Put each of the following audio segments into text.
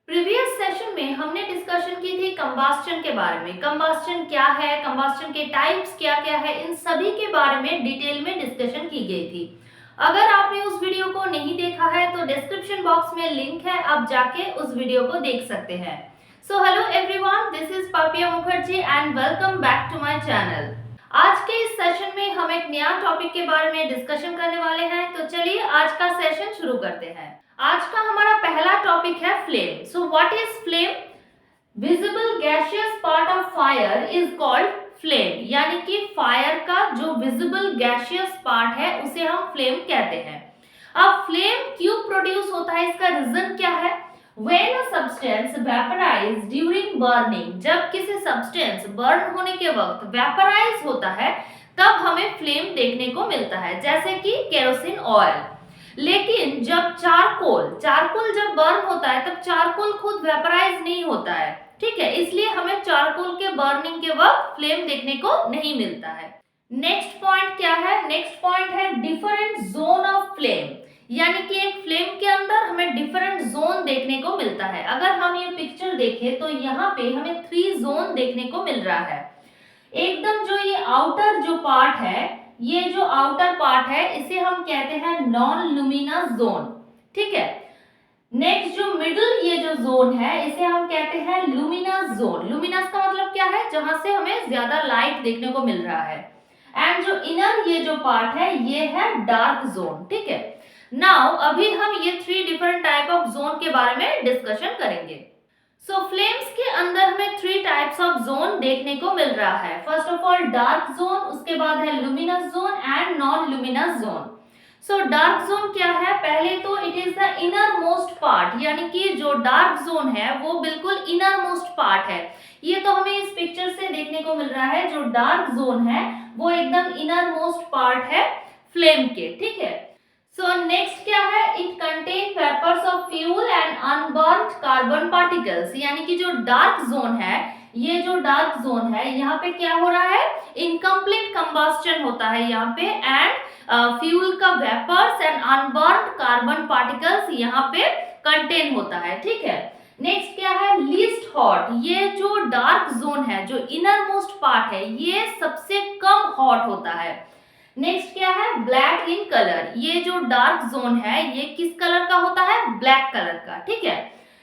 Previous session में हमने discussion की थी कंबास्टन के बारे में। कंबास्टन क्या है, कंबास्टन के टाइप्स क्या क्या है, इन सभी के बारे में डिटेल में डिस्कशन की गई थी। अगर आपने उस वीडियो को नहीं देखा है तो डिस्क्रिप्शन बॉक्स में लिंक है, आप जाके उस वीडियो को देख सकते हैं। So hello everyone, this is Papiya Mukherjee and welcome back to my channel. आज के इस सेशन में हम एक नया टॉपिक के बारे में डिस्कशन करने वाले हैं, तो चलिए आज का सेशन शुरू करते हैं। आज का हमारा पहला टॉपिक है flame. So what is flame? Visible gaseous part of fire is called flame, यानी कि फायर का जो विजिबल गैसियस पार्ट है उसे हम फ्लेम कहते हैं। अब फ्लेम क्यों प्रोड्यूस होता है, इसका रीजन क्या है? When a substance vaporize during burning, जब किसी सब्सटेंस बर्न होने के वक्त वेपराइज होता है तब हमें फ्लेम देखने को मिलता है, जैसे कि केरोसिन ऑयल। लेकिन जब चारकोल जब बर्न होता है तब चारकोल खुद वेपराइज नहीं होता है, ठीक है, इसलिए हमें चारकोल के बर्निंग के वक्त फ्लेम देखने को नहीं मिलता है। नेक्स्ट पॉइंट क्या है? नेक्स्ट पॉइंट है डिफरेंट जोन ऑफ फ्लेम, यानी कि एक फ्लेम के अंदर हमें डिफरेंट जोन देखने को मिलता है। अगर हम ये पिक्चर देखें तो यहाँ पे हमें 3 जोन देखने को मिल रहा है। एकदम जो ये आउटर जो पार्ट है, ये जो आउटर पार्ट है इसे हम कहते हैं नॉन लुमिनस जोन, ठीक है। नेक्स्ट जो मिडिल ये जो जोन है इसे हम कहते हैं लुमिनस जोन। लुमिनस का मतलब क्या है? जहां से हमें ज्यादा लाइट देखने को मिल रहा है। एंड जो इनर ये जो पार्ट है ये है डार्क जोन, ठीक है। नाउ अभी हम ये 3 डिफरेंट टाइप ऑफ जोन के बारे में डिस्कशन करेंगे। सो फ्लेम्स के अंदर हमें 3 टाइप्स ऑफ जोन देखने को मिल रहा है। First of all dark zone, उसके बाद है luminous zone and non luminous zone. So dark zone क्या है? पहले तो it is the inner most part, यानी कि जो डार्क जोन है वो बिल्कुल इनर मोस्ट पार्ट है। ये तो हमें इस पिक्चर से देखने को मिल रहा है, जो डार्क जोन है वो एकदम इनर मोस्ट पार्ट है फ्लेम के, ठीक है। सो नेक्स्ट क्या है? It contain vapours of fuel and unburned carbon particles, यानी कि जो डार्क जोन है, ये जो डार्क जोन है यहाँ पे क्या हो रहा है? इनकम्प्लीट कंबस्टन होता है यहाँ पे, एंड फ्यूल का vapours and unburned carbon particles यहाँ पे कंटेन होता है, ठीक है। नेक्स्ट क्या है? लीस्ट हॉट, ये जो डार्क जोन है, जो इनर मोस्ट पार्ट है, ये सबसे कम हॉट होता है। नेक्स्ट क्या है? ब्लैक इन कलर, ये जो डार्क जोन है ये किस कलर का होता है? ब्लैक कलर का, ठीक है।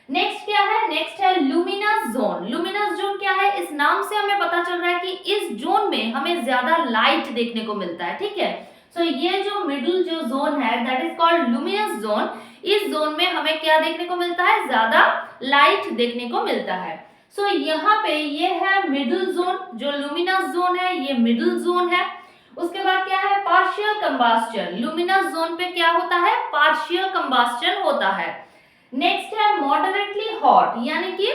नेक्स्ट क्या है? नेक्स्ट है लुमिनस जोन। लुमिनस जोन क्या है? इस नाम से हमें पता चल रहा है कि इस जोन में हमें ज्यादा लाइट देखने को मिलता है, ठीक है। सो ये जो मिडिल जो जोन है that is called luminous zone. इस जोन में हमें क्या देखने को मिलता है? ज्यादा लाइट देखने को मिलता है। सो यहाँ पे ये है मिडिल जोन, जो लुमिनस जोन है ये मिडिल जोन है। उसके बाद क्या है? Partial combustion. लुमिनस जोन पे क्या होता है? पार्शियल कंबस्टन होता है। नेक्स्ट है मॉडरेटली हॉट, यानी कि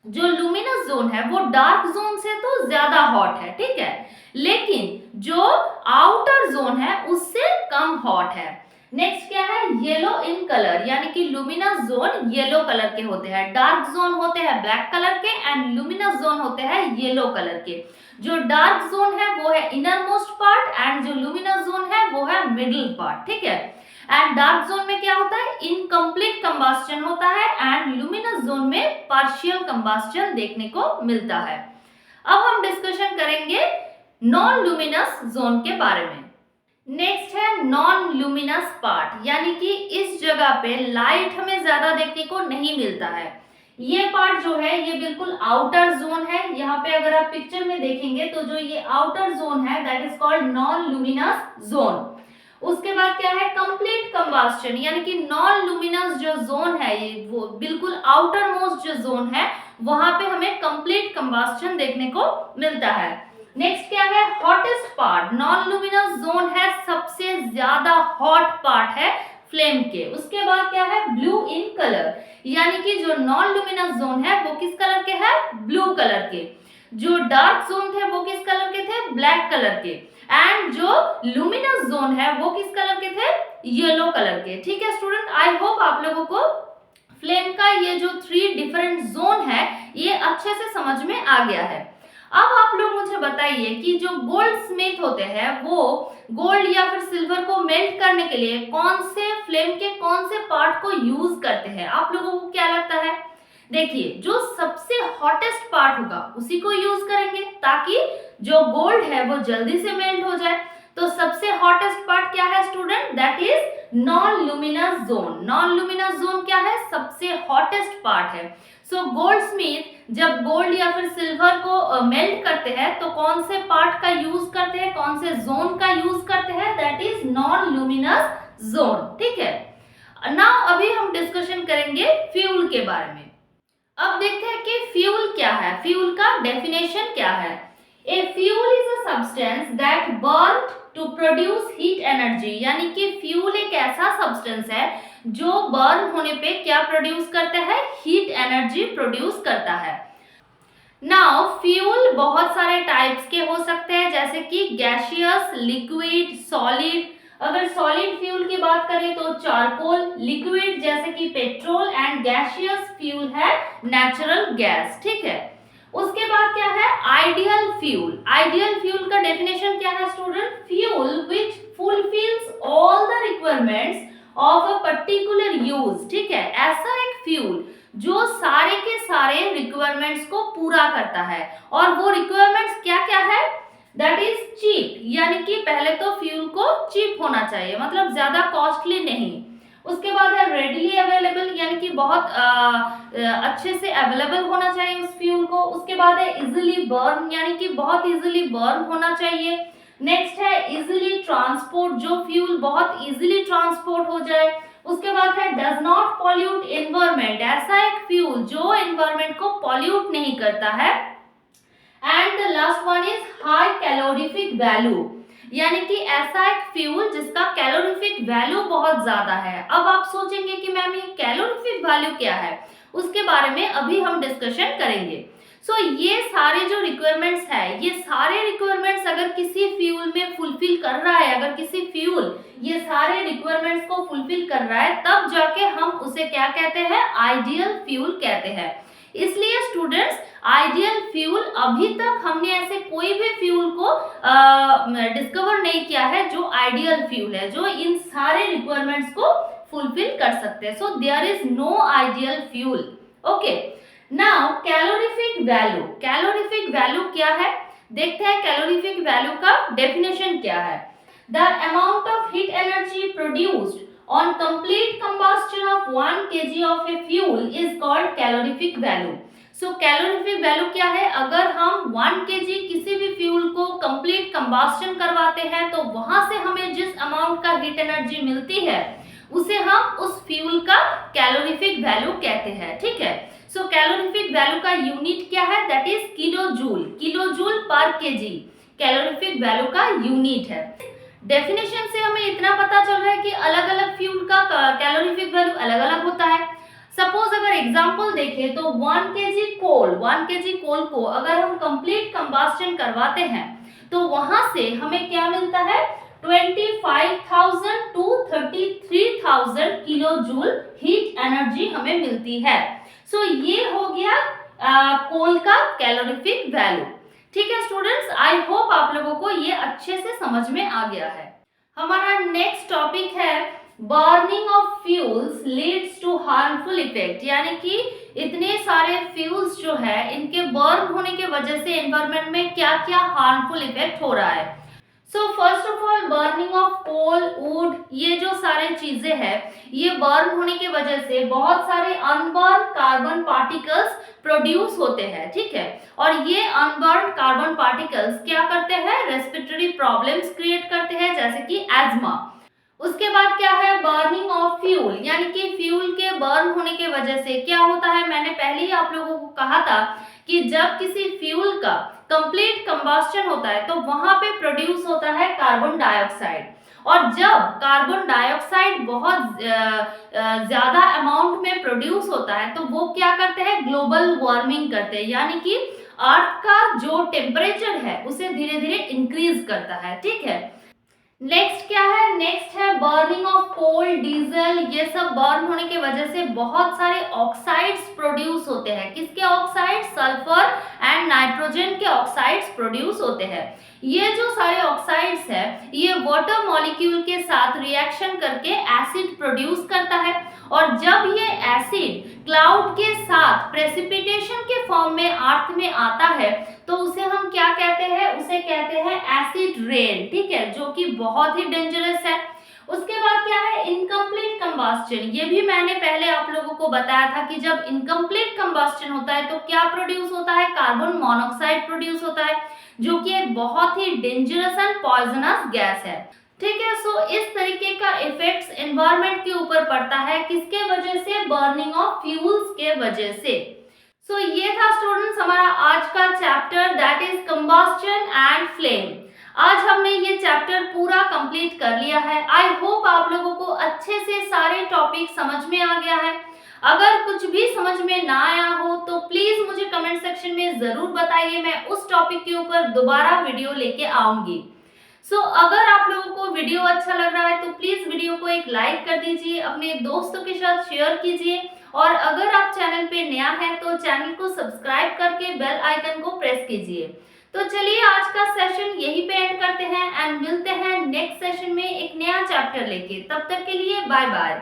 जो लुमिनस जोन है वो डार्क जोन से तो ज्यादा हॉट है, ठीक है, लेकिन जो आउटर जोन है उससे कम हॉट है। नेक्स्ट क्या है? येलो इन कलर, यानी कि लुमिनस जोन येलो कलर के होते हैं, डार्क जोन होते हैं ब्लैक कलर के एंड लुमिनस जोन होते हैं येलो कलर के। जो डार्क जोन है वो है इनर मोस्ट पार्ट एंड जो लुमिनस जोन है वो है मिडिल पार्ट, ठीक है। एंड डार्क जोन में क्या होता है? इनकम्प्लीट कंबस्टन होता है एंड लुमिनस जोन में पार्शियल कंबस्टन देखने को मिलता है। अब हम डिस्कशन करेंगे नॉन लुमिनस जोन के बारे में। नेक्स्ट है नॉन लुमिनस पार्ट, यानी कि इस जगह पे लाइट हमें ज्यादा देखने को नहीं मिलता है। ये पार्ट जो है ये बिल्कुल आउटर जोन है। यहाँ पे अगर आप पिक्चर में देखेंगे तो जो ये आउटर जोन है that is called non luminous zone. उसके बाद क्या है? कंप्लीट कंबस्टन, यानी कि नॉन लुमिनस जो जोन है ये वो बिल्कुल आउटर मोस्ट जो जोन है वहां पे हमें कंप्लीट कंबस्टन देखने को मिलता है। नेक्स्ट क्या है? Hottest part. Non luminous zone है सबसे ज्यादा हॉट पार्ट है फ्लेम के। उसके बाद क्या है? ब्लू इन कलर, यानी कि जो नॉन लुमिनस जोन है वो किस कलर के है? ब्लू कलर के। जो डार्क जोन थे वो किस कलर के थे? ब्लैक कलर के। एंड जो लुमिनस जोन है वो किस कलर के थे? येलो कलर के, ठीक है स्टूडेंट। आई होप आप लोगों को फ्लेम का ये जो 3 डिफरेंट जोन है ये अच्छे से समझ में आ गया है। अब आप लोग मुझे बताइए कि जो गोल्ड स्मिथ होते हैं वो गोल्ड या फिर सिल्वर को मेल्ट करने के लिए कौन से फ्लेम के कौन से पार्ट को यूज करते हैं? आप लोगों को क्या लगता है? देखिए, जो सबसे हॉटेस्ट पार्ट होगा उसी को यूज करेंगे ताकि जो गोल्ड है वो जल्दी से मेल्ट हो जाए। तो सबसे हॉटेस्ट पार्ट क्या है student? That is non luminous zone. Non luminous zone क्या है? सबसे हॉटेस्ट पार्ट है। सो गोल्डस्मिथ जब गोल्ड या फिर सिल्वर को मेल्ट करते हैं तो कौन से पार्ट का यूज करते हैं, कौन से जोन का यूज करते हैं? That is non luminous zone. ठीक है, नाउ अभी हम डिस्कशन करेंगे फ्यूल के बारे में। अब देखते हैं कि फ्यूल क्या है, फ्यूल का डेफिनेशन क्या है। A fuel is a substance that burn to produce heat energy, यानी कि फ्यूल एक ऐसा सब्सटेंस है जो बर्न होने पे क्या प्रोड्यूस करता है? हीट एनर्जी प्रोड्यूस करता है। नाउ फ्यूल बहुत सारे टाइप्स के हो सकते हैं, जैसे कि गैसियस, लिक्विड, सॉलिड। अगर सॉलिड फ्यूल की बात करें तो चारकोल, लिक्विड जैसे कि पेट्रोल, एंड गैसियस फ्यूल है नेचुरल गैस। ठीक है, उसके बाद क्या है? Ideal fuel. आइडियल फ्यूल का डेफिनेशन क्या है student? Fuel which fulfils all the requirements of a particular use. ठीक है, ऐसा एक फ्यूल जो सारे के सारे रिक्वायरमेंट्स को पूरा करता है। और वो रिक्वायरमेंट्स क्या क्या है? दैट इज चीप, यानी कि पहले तो फ्यूल को चीप होना चाहिए, मतलब ज्यादा कॉस्टली नहीं। उसके बाद है रेडिली अवेलेबल, यानी कि बहुत अच्छे से अवेलेबल होना चाहिए उस फ्यूल को। उसके बाद है इजिली बर्न, यानी कि बहुत इजिली बर्न होना चाहिए। नेक्स्ट है इजिली ट्रांसपोर्ट, जो फ्यूल बहुत इजिली ट्रांसपोर्ट हो जाए। उसके बाद है डज नॉट पॉल्यूट एनवायरमेंट, ऐसा एक फ्यूल जो एनवायरमेंट को पॉल्यूट नहीं करता है। And the last one is high calorific value, यानी कि ऐसा एक फ्यूल जिसका कैलोरीफिक वैल्यू बहुत ज्यादा है। अब आप सोचेंगे कि मैम ये कैलोरीफिक वैल्यू क्या है, उसके बारे में अभी हम डिस्कशन करेंगे। ये सारे जो रिक्वायरमेंट्स है, ये सारे रिक्वायरमेंट्स अगर किसी फ्यूल में फुलफिल कर रहा है, अगर किसी फ्यूल ये सारे रिक्वायरमेंट्स को फुलफिल कर रहा है, तब जाके हम उसे क्या कहते हैं? आइडियल फ्यूल कहते हैं। इसलिए स्टूडेंट्स, आइडियल फ्यूल अभी तक हमने ऐसे कोई भी फ्यूल को डिस्कवर नहीं किया है जो आइडियल फ्यूल है, जो इन सारे रिक्वायरमेंट्स को फुलफिल कर सकते हैं। So there is no ideal fuel. Okay, now calorific value. Calorific value क्या है? देखते हैं कैलोरीफिक वैल्यू का डेफिनेशन क्या है। The amount of heat energy produced on complete combustion of 1 kg of a fuel is called calorific value. So calorific value क्या है? अगर हम 1 kg किसी भी फ्यूल को complete combustion करवाते हैं तो वहां से हमें जिस अमाउंट का हीट एनर्जी मिलती है उसे हम उस फ्यूल का कैलोरीफिक वैल्यू कहते हैं। ठीक है, सो कैलोरीफिक वैल्यू का यूनिट क्या है? दैट इज किलोजूल, किलोजूल पर केजी कैलोरीफिक वैल्यू का यूनिट है। डेफिनेशन से हमें इतना पता चल रहा है कि अलग अलग फ्यूल का कैलोरीफिक वैल्यू अलग अलग होता है। सपोज अगर एग्जांपल देखें तो 1 केजी कोल, 1 केजी कोल को अगर हम कंप्लीट कंबस्शन करवाते हैं तो वहां से हमें क्या मिलता है? 25,000 to 33,000 kilo joule heat energy हमें मिलती है। सो ये हो गया कोल का कैलोरीफिक वैल्यू। ठीक है स्टूडेंट्स, आई होप आप लोगों को ये अच्छे से समझ में आ गया है। हमारा नेक्स्ट टॉपिक है burning of fuels leads to harmful effect, यानी कि इतने सारे फ्यूल्स जो है इनके बर्न होने के वजह से एनवायरनमेंट में क्या क्या हार्मफुल इफेक्ट हो रहा है। So first of all burning of coal, wood, ये जो सारे चीजें हैं ये बर्न होने की वजह से बहुत सारे अनबर्न कार्बन पार्टिकल्स प्रोड्यूस होते हैं। ठीक है, और ये अनबर्न कार्बन पार्टिकल्स क्या करते हैं? रेस्पिरेटरी प्रॉब्लम्स क्रिएट करते हैं, जैसे कि एज्मा। उसके बाद क्या है? बर्निंग ऑफ फ्यूल, यानी कि फ्यूल के बर्न होने के वजह से क्या होता है? मैंने पहले ही आप लोगों को कहा था कि जब किसी फ्यूल का कंप्लीट कंबस्शन होता है तो वहां पे प्रोड्यूस होता है कार्बन डाइऑक्साइड, और जब कार्बन डाइऑक्साइड बहुत ज्यादा अमाउंट में प्रोड्यूस होता है तो वो क्या करते हैं? ग्लोबल वार्मिंग करते हैं, यानी कि अर्थ का जो टेम्परेचर है उसे धीरे धीरे इंक्रीज करता है। ठीक है, नेक्स्ट क्या है? नेक्स्ट है बर्निंग ऑफ कोल, डीजल। ये सब बर्न होने की वजह से बहुत सारे ऑक्साइड्स प्रोड्यूस होते हैं। किसके ऑक्साइड? सल्फर एंड नाइट्रोजन के ऑक्साइड्स प्रोड्यूस होते हैं। ये जो सारे ऑक्साइड्स है ये वाटर मॉलिक्यूल के साथ रिएक्शन करके एसिड प्रोड्यूस करता है, और जब ये एसिड क्लाउड के साथ प्रेसिपिटेशन के फॉर्म में अर्थ में आता है तो उसे हम क्या कहते हैं? उसे कहते हैं एसिड रेन, ठीक है, जो कि बहुत ही डेंजरस है। उसके बाद क्या है? Incomplete combustion. ये भी मैंने पहले आप लोगों को बताया था कि जब इनकम्प्लीट कंबस्टन होता है तो क्या प्रोड्यूस होता है? कार्बन मोनोऑक्साइड प्रोड्यूस होता है, जो कि एक बहुत ही डेंजरस एंड पॉइजनस गैस है। ठीक है, सो इस तरीके का इफेक्ट्स एनवायरनमेंट के ऊपर पड़ता है। किसके वजह से? बर्निंग ऑफ फ्यूल्स के वजह से। सो ये था स्टूडेंट्स हमारा आज का chapter, that is combustion and flame. आज हमने ये चैप्टर पूरा कंप्लीट कर लिया है। आई होप आप लोगों को अच्छे से सारे टॉपिक समझ में आ गया है। अगर कुछ भी समझ में ना आया हो तो प्लीज मुझे कमेंट सेक्शन में जरूर बताइए, मैं उस टॉपिक के ऊपर दोबारा वीडियो लेके आऊंगी। अगर आप लोगों को वीडियो अच्छा लग रहा है तो प्लीज वीडियो को एक लाइक कर दीजिए, अपने दोस्तों के साथ शेयर कीजिए, और अगर आप चैनल पे नया है तो चैनल को सब्सक्राइब करके बेल आइकन को प्रेस कीजिए। तो चलिए आज का सेशन यहीं पे एंड करते हैं एंड मिलते हैं नेक्स्ट सेशन में एक नया चैप्टर लेके। तब तक के लिए बाय बाय।